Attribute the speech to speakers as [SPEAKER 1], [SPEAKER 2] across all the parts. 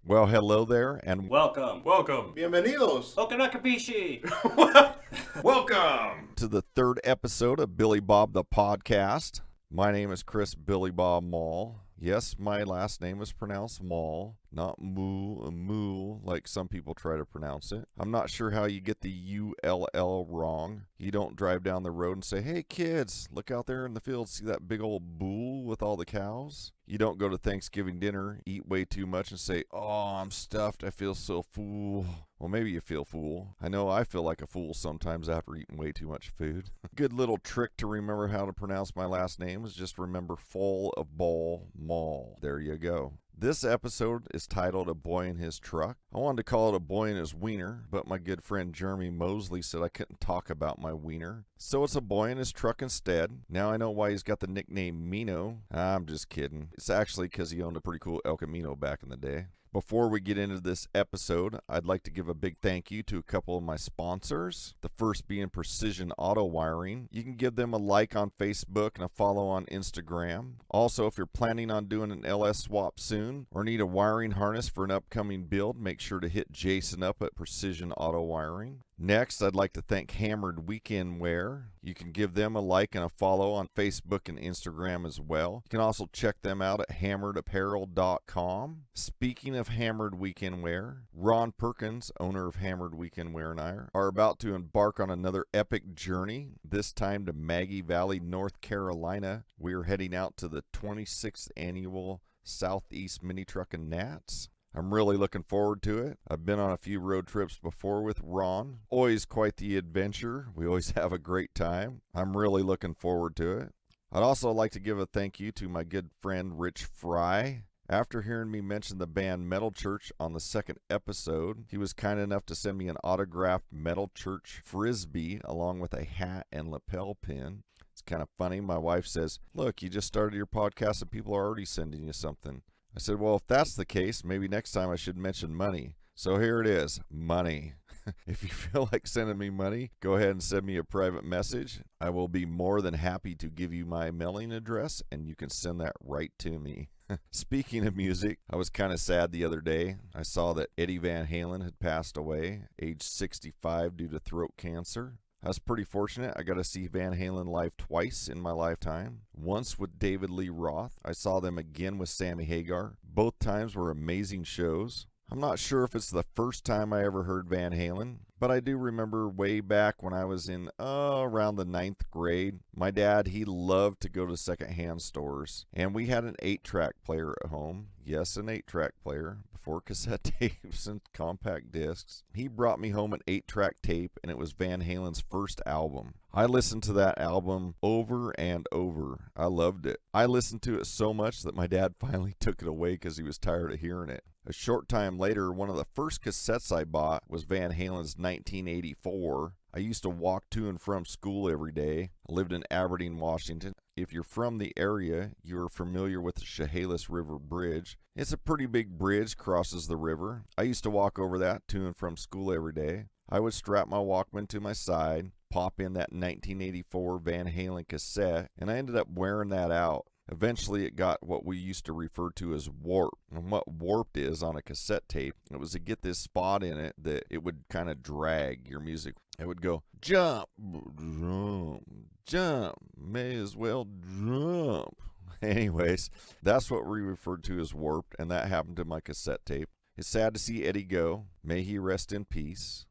[SPEAKER 1] Well, hello there, and
[SPEAKER 2] Welcome.
[SPEAKER 3] Bienvenidos.
[SPEAKER 2] Okanakapishi.
[SPEAKER 3] Welcome.
[SPEAKER 1] to the third episode of Billy Bob the Podcast. My name is Chris Billy Bob Mall. Yes, my last name is pronounced Mall, not Moo, like some people try to pronounce it. I'm not sure how you get the U-L-L wrong. You don't drive down the road and say, hey kids, look out there in the field, see that big old bull with all the cows? You don't go to Thanksgiving dinner, eat way too much and say, oh, I'm stuffed, I feel so full. Well, maybe you feel full. I know I feel like a fool sometimes after eating way too much food. Good little trick to remember how to pronounce my last name is just remember full of ball mall. There you go. This episode is titled A Boy in His Truck. I wanted to call it A Boy in His Wiener, but my good friend Jeremy Mosley said I couldn't talk about my wiener. So it's A Boy in His Truck instead. Now I know why he's got the nickname Mino. I'm just kidding. It's actually because he owned a pretty cool El Camino back in the day. Before we get into this episode, I'd like to give a big thank you to a couple of my sponsors. The first being Precision Auto Wiring. You can give them a like on Facebook and a follow on Instagram. Also, if you're planning on doing an LS swap soon or need a wiring harness for an upcoming build, make sure to hit Jason up at Precision Auto Wiring. Next, I'd like to thank Hammered Weekend Wear. You can give them a like and a follow on Facebook and Instagram as well. You can also check them out at hammeredapparel.com. Speaking of Hammered Weekend Wear, Ron Perkins, owner of Hammered Weekend Wear, and I are about to embark on another epic journey, this time to Maggie Valley, North Carolina. We are heading out to the 26th annual Southeast Mini Truck and Nats. I'm really looking forward to it. I've been on a few road trips before with Ron. Always quite the adventure. We always have a great time. I'm really looking forward to it. I'd also like to give a thank you to my good friend Rich Fry. After hearing me mention the band Metal Church on the second episode, he was kind enough to send me an autographed Metal Church Frisbee along with a hat and lapel pin. It's kind of funny. My wife says, look, you just started your podcast and people are already sending you something. I said, well, if that's the case, maybe next time I should mention money. So here it is, money. If you feel like sending me money, go ahead and send me a private message. I will be more than happy to give you my mailing address, and you can send that right to me. Speaking of music, I was kind of sad the other day. I saw that Eddie Van Halen had passed away, age 65 due to throat cancer. I was pretty fortunate. I got to see Van Halen live twice in my lifetime. Once with David Lee Roth. I saw them again with Sammy Hagar. Both times were amazing shows. I'm not sure if it's the first time I ever heard Van Halen, but I do remember way back when I was in around the 9th grade. My dad, he loved to go to secondhand stores, and we had an 8-track player at home. Yes, an 8-track player before cassette tapes and compact discs. He brought me home an 8-track tape, and it was Van Halen's first album. I listened to that album over and over. I loved it. I listened to it so much that my dad finally took it away because he was tired of hearing it. A short time later, one of the first cassettes I bought was Van Halen's 1984. I used to walk to and from school every day. I lived in Aberdeen, Washington. If you're from the area, you're familiar with the Chehalis River Bridge. It's a pretty big bridge, crosses the river. I used to walk over that to and from school every day. I would strap my Walkman to my side, pop in that 1984 Van Halen cassette, and I ended up wearing that out. Eventually it got what we used to refer to as warp. And what warped is on a cassette tape, it was to get this spot in it that it would kind of drag your music. It would go, jump, jump, jump, may as well jump. Anyways, that's what we referred to as warped, and that happened to my cassette tape. It's sad to see Eddie go. May he rest in peace.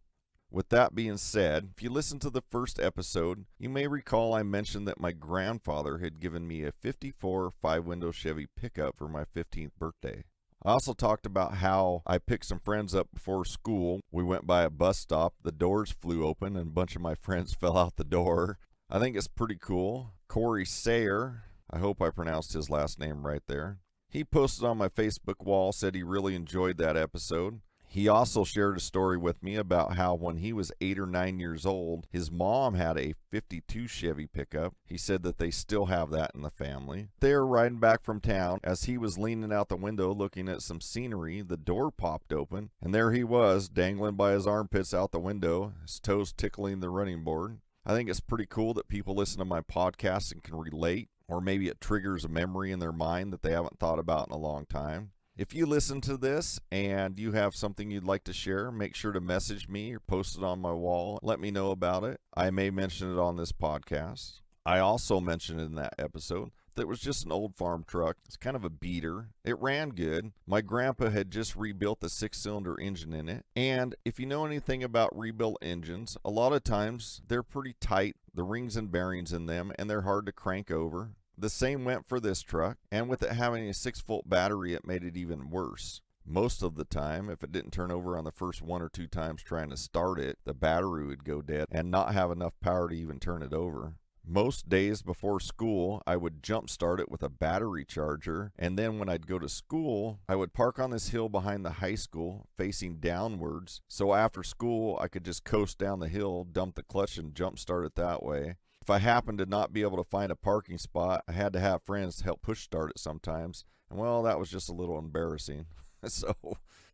[SPEAKER 1] With that being said, if you listen to the first episode, you may recall I mentioned that my grandfather had given me a 54 5-window Chevy pickup for my 15th birthday. I also talked about how I picked some friends up before school. We went by a bus stop, the doors flew open, and a bunch of my friends fell out the door. I think it's pretty cool. Corey Sayer, I hope I pronounced his last name right there. He posted on my Facebook wall, said he really enjoyed that episode. He also shared a story with me about how when he was 8 or 9 years old, his mom had a 52 Chevy pickup. He said that they still have that in the family. They were riding back from town. As he was leaning out the window looking at some scenery, the door popped open, and there he was, dangling by his armpits out the window, his toes tickling the running board. I think it's pretty cool that people listen to my podcast and can relate, or maybe it triggers a memory in their mind that they haven't thought about in a long time. If you listen to this and you have something you'd like to share, make sure to message me or post it on my wall. Let me know about it. I may mention it on this podcast. I also mentioned in that episode that it was just an old farm truck. It's kind of a beater. It ran good. My grandpa had just rebuilt the 6-cylinder engine in it. And if you know anything about rebuilt engines, a lot of times they're pretty tight, the rings and bearings in them, and they're hard to crank over. The same went for this truck, and with it having a 6-volt battery, it made it even worse. Most of the time, if it didn't turn over on the first 1 or 2 times trying to start it, the battery would go dead and not have enough power to even turn it over. Most days before school, I would jump start it with a battery charger, and then when I'd go to school, I would park on this hill behind the high school, facing downwards, so after school, I could just coast down the hill, dump the clutch, and jump start it that way. If I happened to not be able to find a parking spot, I had to have friends help push start it sometimes, and well, that was just a little embarrassing. So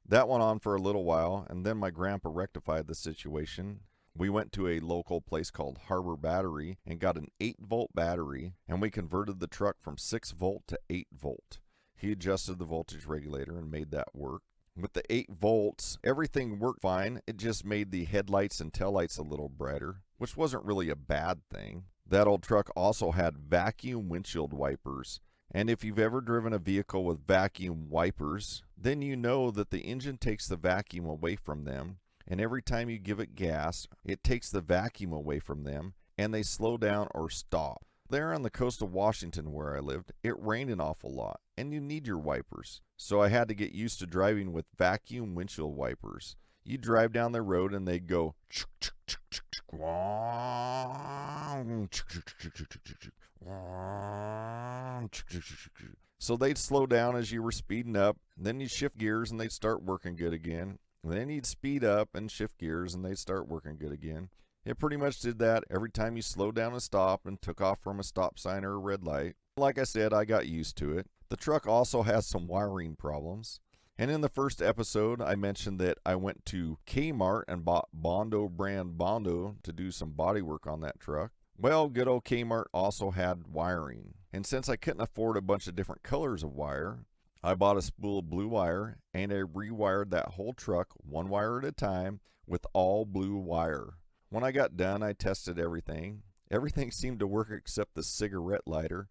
[SPEAKER 1] that went on for a little while, and then my grandpa rectified the situation. We went to a local place called Harbor Battery and got an 8-volt battery, and we converted the truck from 6-volt to 8-volt. He adjusted the voltage regulator and made that work. With the 8 volts, everything worked fine. It just made the headlights and taillights a little brighter, which wasn't really a bad thing. That old truck also had vacuum windshield wipers. And if you've ever driven a vehicle with vacuum wipers, then you know that the engine takes the vacuum away from them. And every time you give it gas, it takes the vacuum away from them, and they slow down or stop. There on the coast of Washington where I lived, it rained an awful lot, and you need your wipers. So I had to get used to driving with vacuum windshield wipers. You drive down the road and they go so they'd slow down as you were speeding up, and then you'd shift gears and they'd start working good again. And then you'd speed up and shift gears and they'd start working good again. It pretty much did that every time you slowed down and stopped and took off from a stop sign or a red light. Like I said, I got used to it. The truck also has some wiring problems. And in the first episode, I mentioned that I went to Kmart and bought Bondo brand Bondo to do some body work on that truck. Well, good old Kmart also had wiring. And since I couldn't afford a bunch of different colors of wire, I bought a spool of blue wire and I rewired that whole truck 1 wire at a time with all blue wire. When I got done, I tested everything. Everything seemed to work except the cigarette lighter.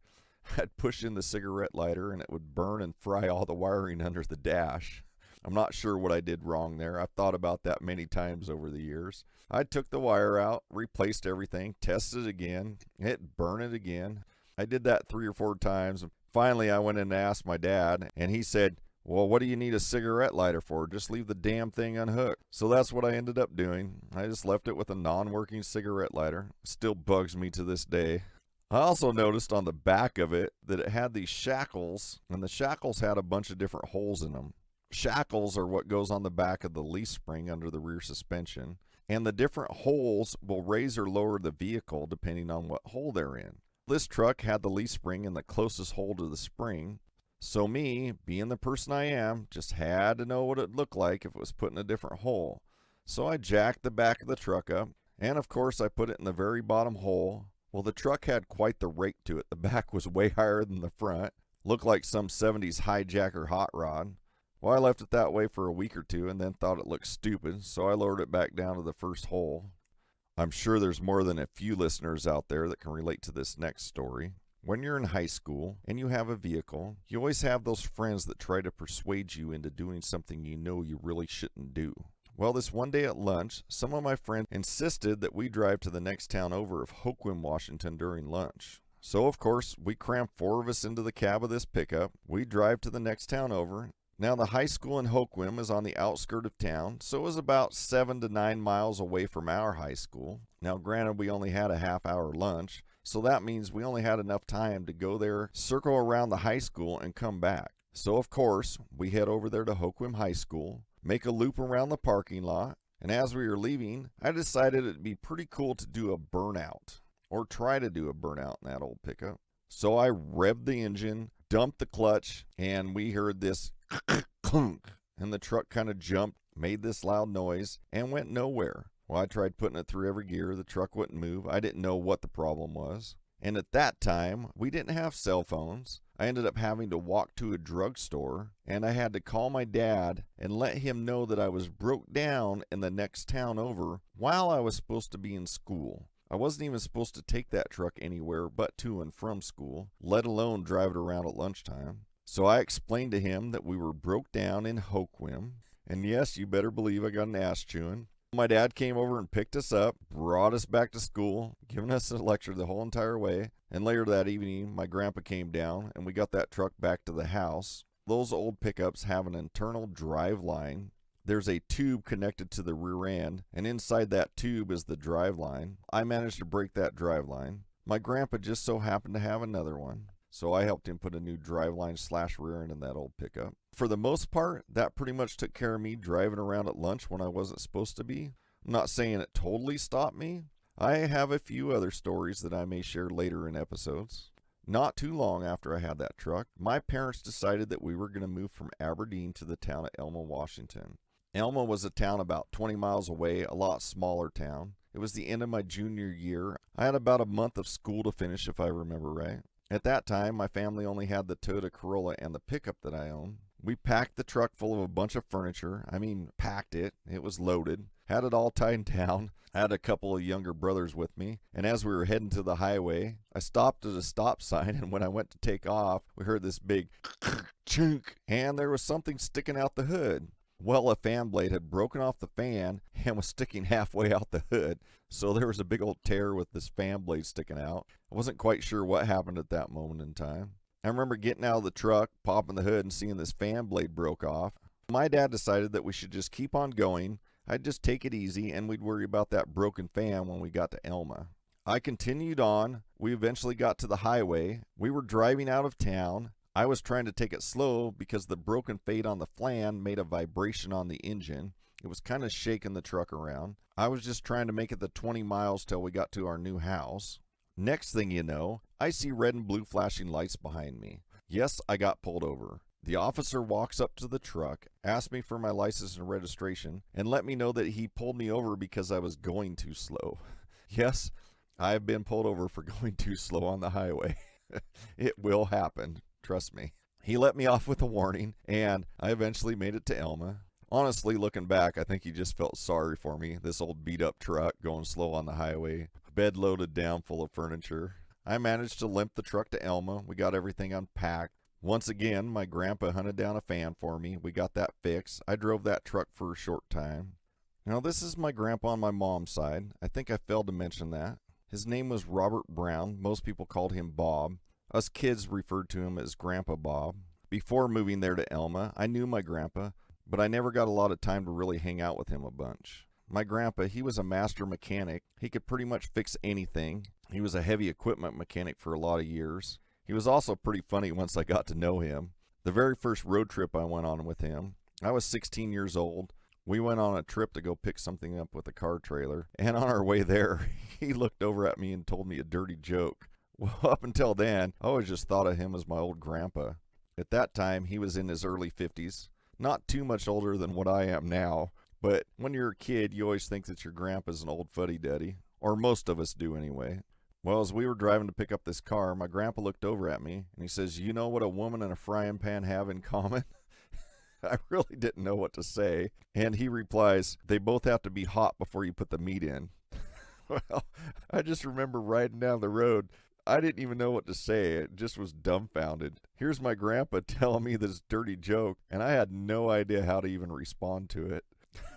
[SPEAKER 1] I'd push in the cigarette lighter and it would burn and fry all the wiring under the dash. I'm not sure what I did wrong there. I've thought about that many times over the years. I took the wire out, replaced everything, tested it again, it burned it again. I did that 3 or 4 times. Finally, I went in and asked my dad, and he said, well, what do you need a cigarette lighter for? Just leave the damn thing unhooked. So that's what I ended up doing. I just left it with a non-working cigarette lighter. Still bugs me to this day. I also noticed on the back of it that it had these shackles, and the shackles had a bunch of different holes in them. Shackles are what goes on the back of the leaf spring under the rear suspension, and the different holes will raise or lower the vehicle depending on what hole they're in. This truck had the leaf spring in the closest hole to the spring, so me, being the person I am, just had to know what it looked like if it was put in a different hole. So I jacked the back of the truck up, and of course I put it in the very bottom hole. Well, the truck had quite the rake to it. The back was way higher than the front. Looked like some 70s hijacker hot rod. Well, I left it that way for a week or 2 and then thought it looked stupid, so I lowered it back down to the first hole. I'm sure there's more than a few listeners out there that can relate to this next story. When you're in high school and you have a vehicle, you always have those friends that try to persuade you into doing something you know you really shouldn't do. Well, this one day at lunch, some of my friends insisted that we drive to the next town over of Hoquiam, Washington during lunch. So, of course, we crammed 4 of us into the cab of this pickup. We drive to the next town over. Now, the high school in Hoquiam is on the outskirt of town, so it was about 7 to 9 miles away from our high school. Now, granted, we only had a half-hour lunch, so that means we only had enough time to go there, circle around the high school, and come back. So, of course, we head over there to Hoquiam High School, make a loop around the parking lot, and as we were leaving, I decided it'd be pretty cool to do a burnout, or try to do a burnout in that old pickup. So I revved the engine, dumped the clutch, and we heard this clunk, and the truck kind of jumped, made this loud noise, and went nowhere. Well, I tried putting it through every gear. The truck wouldn't move. I didn't know what the problem was. And at that time, we didn't have cell phones. I ended up having to walk to a drugstore, and I had to call my dad and let him know that I was broke down in the next town over while I was supposed to be in school. I wasn't even supposed to take that truck anywhere but to and from school, let alone drive it around at lunchtime. So I explained to him that we were broke down in Hoquiam, and yes, you better believe I got an ass chewing. My dad came over and picked us up, brought us back to school, giving us a lecture the whole entire way, and later that evening, my grandpa came down, and we got that truck back to the house. Those old pickups have an internal drive line. There's a tube connected to the rear end, and inside that tube is the drive line. I managed to break that drive line. My grandpa just so happened to have another one, so I helped him put a new driveline/rear end in that old pickup. For the most part, that pretty much took care of me driving around at lunch when I wasn't supposed to be. I'm not saying it totally stopped me. I have a few other stories that I may share later in episodes. Not too long after I had that truck, my parents decided that we were going to move from Aberdeen to the town of Elma, Washington. Elma was a town about 20 miles away, a lot smaller town. It was the end of my junior year. I had about a month of school to finish, if I remember right. At that time, my family only had the Toyota Corolla and the pickup that I own. We packed the truck full of a bunch of furniture. Packed it. It was loaded. Had it all tied down. I had a couple of younger brothers with me. And as we were heading to the highway, I stopped at a stop sign. And when I went to take off, we heard this big chunk. And there was something sticking out the hood. Well, a fan blade had broken off the fan and was sticking halfway out the hood. So there was a big old tear with this fan blade sticking out. I wasn't quite sure what happened at that moment in time. I remember getting out of the truck, popping the hood, and seeing this fan blade broke off. My dad decided that we should just keep on going. I'd just take it easy, and we'd worry about that broken fan when we got to Elma. I continued on. We eventually got to the highway. We were driving out of town. I was trying to take it slow because the broken fade on the fan made a vibration on the engine. It was kind of shaking the truck around. I was just trying to make it the 20 miles till we got to our new house. Next thing you know, I see red and blue flashing lights behind me. Yes, I got pulled over. The officer walks up to the truck, asks me for my license and registration, and let me know that he pulled me over because I was going too slow. Yes, I've been pulled over for going too slow on the highway. It will happen, trust me. He let me off with a warning, and I eventually made it to Elma. Honestly, looking back, I think he just felt sorry for me, this old beat-up truck going slow on the highway, bed loaded down full of furniture. I managed to limp the truck to Elma. We got everything unpacked. Once again, my grandpa hunted down a fan for me. We got that fixed. I drove that truck for a short time. Now, this is my grandpa on my mom's side. I think I failed to mention that. His name was Robert Brown. Most people called him Bob. Us kids referred to him as Grandpa Bob. Before moving there to Elma, I knew my grandpa, but I never got a lot of time to really hang out with him a bunch. My grandpa, he was a master mechanic. He could pretty much fix anything. He was a heavy equipment mechanic for a lot of years. He was also pretty funny once I got to know him. The very first road trip I went on with him, I was 16 years old. We went on a trip to go pick something up with a car trailer, and on our way there, he looked over at me and told me a dirty joke. Well, up until then, I always just thought of him as my old grandpa. At that time, he was in his early 50s, not too much older than what I am now. But when you're a kid, you always think that your grandpa's an old fuddy-duddy, or most of us do anyway. Well, as we were driving to pick up this car, my grandpa looked over at me, and he says, "You know what a woman and a frying pan have in common?" I really didn't know what to say, and he replies, "They both have to be hot before you put the meat in." Well, I just remember riding down the road. I didn't even know what to say. It just was dumbfounded. Here's my grandpa telling me this dirty joke, and I had no idea how to even respond to it.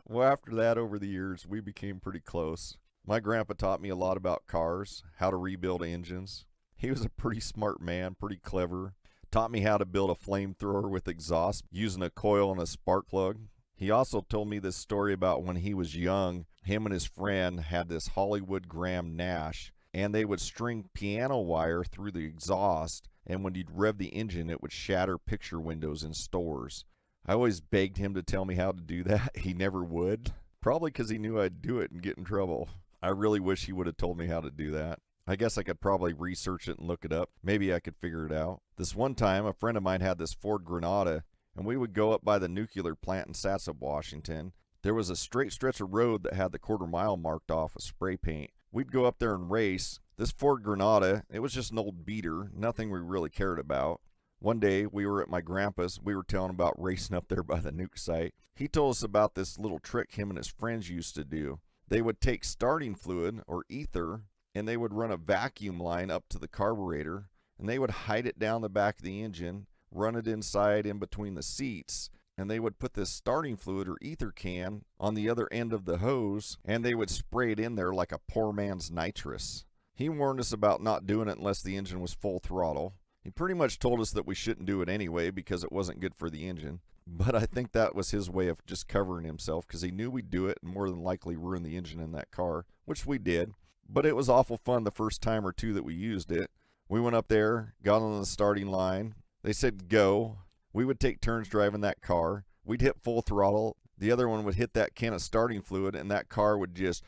[SPEAKER 1] Well, after that, over the years, we became pretty close. My grandpa taught me a lot about cars, how to rebuild engines. He was a pretty smart man, pretty clever. Taught me how to build a flamethrower with exhaust using a coil and a spark plug. He also told me this story about when he was young, him and his friend had this Hollywood Graham Nash, and they would string piano wire through the exhaust, and when you'd rev the engine, it would shatter picture windows in stores. I always begged him to tell me how to do that. He never would. Probably because he knew I'd do it and get in trouble. I really wish he would have told me how to do that. I guess I could probably research it and look it up. Maybe I could figure it out. This one time, a friend of mine had this Ford Granada, and we would go up by the nuclear plant in Sassett, Washington. There was a straight stretch of road that had the quarter-mile marked off with spray paint. We'd go up there and race. This Ford Granada, it was just an old beater, nothing we really cared about. One day we were at my grandpa's. We were telling about racing up there by the nuke site. He told us about this little trick him and his friends used to do. They would take starting fluid or ether and they would run a vacuum line up to the carburetor and they would hide it down the back of the engine, run it inside in between the seats, and they would put this starting fluid or ether can on the other end of the hose and they would spray it in there like a poor man's nitrous. He warned us about not doing it unless the engine was full throttle. He pretty much told us that we shouldn't do it anyway because it wasn't good for the engine. But I think that was his way of just covering himself because he knew we'd do it and more than likely ruin the engine in that car, which we did. But it was awful fun the first time or two that we used it. We went up there, got on the starting line. They said go. We would take turns driving that car. We'd hit full throttle. The other one would hit that can of starting fluid and that car would just...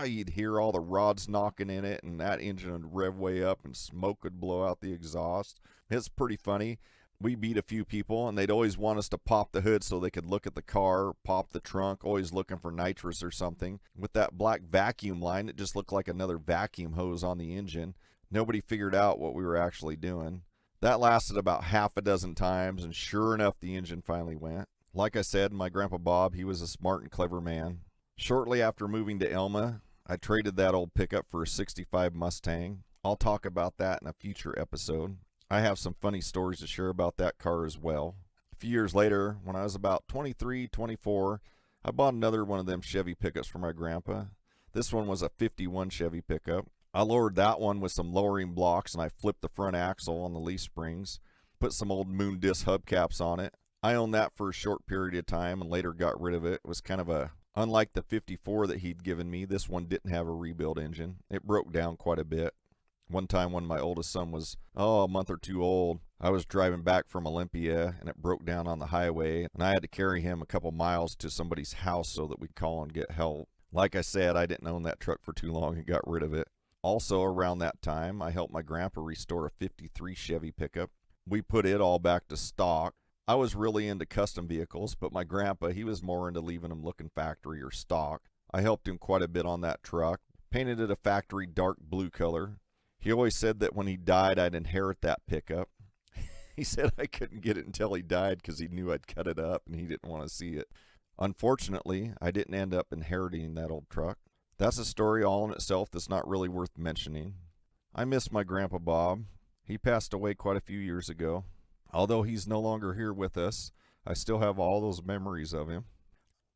[SPEAKER 1] You'd hear all the rods knocking in it and that engine would rev way up and smoke would blow out the exhaust. It's pretty funny. We beat a few people and they'd always want us to pop the hood so they could look at the car, pop the trunk, always looking for nitrous or something. With that black vacuum line, it just looked like another vacuum hose on the engine. Nobody figured out what we were actually doing. That lasted about half a dozen times and sure enough the engine finally went. Like I said, my Grandpa Bob, he was a smart and clever man. Shortly after moving to Elma, I traded that old pickup for a 65 Mustang. I'll talk about that in a future episode. I have some funny stories to share about that car as well. A few years later, when I was about 23, 24, I bought another one of them Chevy pickups for my grandpa. This one was a 51 Chevy pickup. I lowered that one with some lowering blocks and I flipped the front axle on the leaf springs, put some old moon disc hubcaps on it. I owned that for a short period of time and later got rid of it. It was kind of unlike the 54 that he'd given me, this one didn't have a rebuild engine. It broke down quite a bit. One time when my oldest son was, a month or two old, I was driving back from Olympia and it broke down on the highway and I had to carry him a couple miles to somebody's house so that we'd call and get help. Like I said, I didn't own that truck for too long and got rid of it. Also around that time, I helped my grandpa restore a 53 Chevy pickup. We put it all back to stock. I was really into custom vehicles, but my grandpa, he was more into leaving them looking factory or stock. I helped him quite a bit on that truck. Painted it a factory dark blue color. He always said that when he died, I'd inherit that pickup. He said I couldn't get it until he died because he knew I'd cut it up and he didn't want to see it. Unfortunately, I didn't end up inheriting that old truck. That's a story all in itself that's not really worth mentioning. I miss my Grandpa Bob. He passed away quite a few years ago. Although he's no longer here with us, I still have all those memories of him.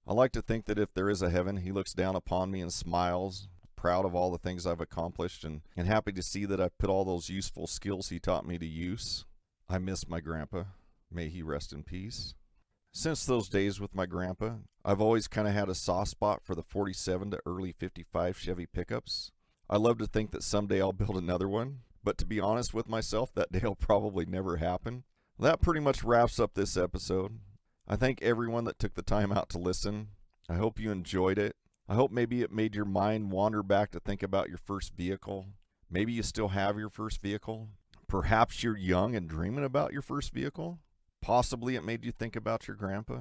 [SPEAKER 1] I like to think that if there is a heaven, he looks down upon me and smiles, proud of all the things I've accomplished and happy to see that I've put all those useful skills he taught me to use. I miss my grandpa. May he rest in peace. Since those days with my grandpa, I've always kind of had a soft spot for the 47 to early 55 Chevy pickups. I love to think that someday I'll build another one, but to be honest with myself, that day will probably never happen. That pretty much wraps up this episode. I thank everyone that took the time out to listen. I hope you enjoyed it. I hope maybe it made your mind wander back to think about your first vehicle. Maybe you still have your first vehicle. Perhaps you're young and dreaming about your first vehicle. Possibly it made you think about your grandpa.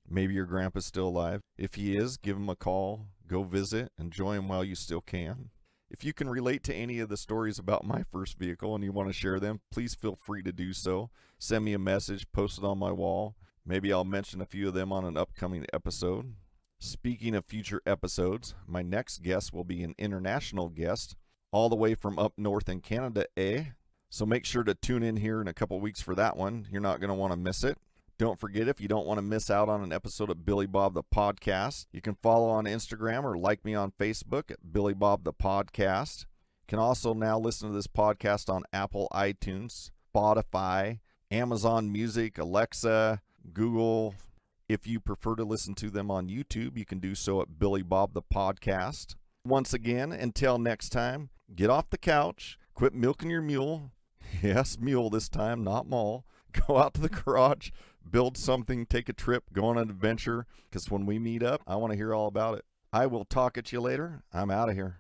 [SPEAKER 1] Maybe your grandpa's still alive. If he is, give him a call. Go visit. Enjoy him while you still can. If you can relate to any of the stories about my first vehicle and you want to share them, please feel free to do so. Send me a message, post it on my wall. Maybe I'll mention a few of them on an upcoming episode. Speaking of future episodes, my next guest will be an international guest, all the way from up north in Canada, So make sure to tune in here in a couple weeks for that one. You're not going to want to miss it. Don't forget, if you don't want to miss out on an episode of Billy Bob the Podcast, you can follow on Instagram or like me on Facebook at Billy Bob the Podcast. You can also now listen to this podcast on Apple iTunes, Spotify, Amazon Music, Alexa, Google. If you prefer to listen to them on YouTube, you can do so at Billy Bob the Podcast. Once again, until next time, get off the couch, quit milking your mule. Yes, mule this time, not mall. Go out to the garage, build something, take a trip, go on an adventure, because when we meet up, I want to hear all about it. I will talk at you later. I'm out of here.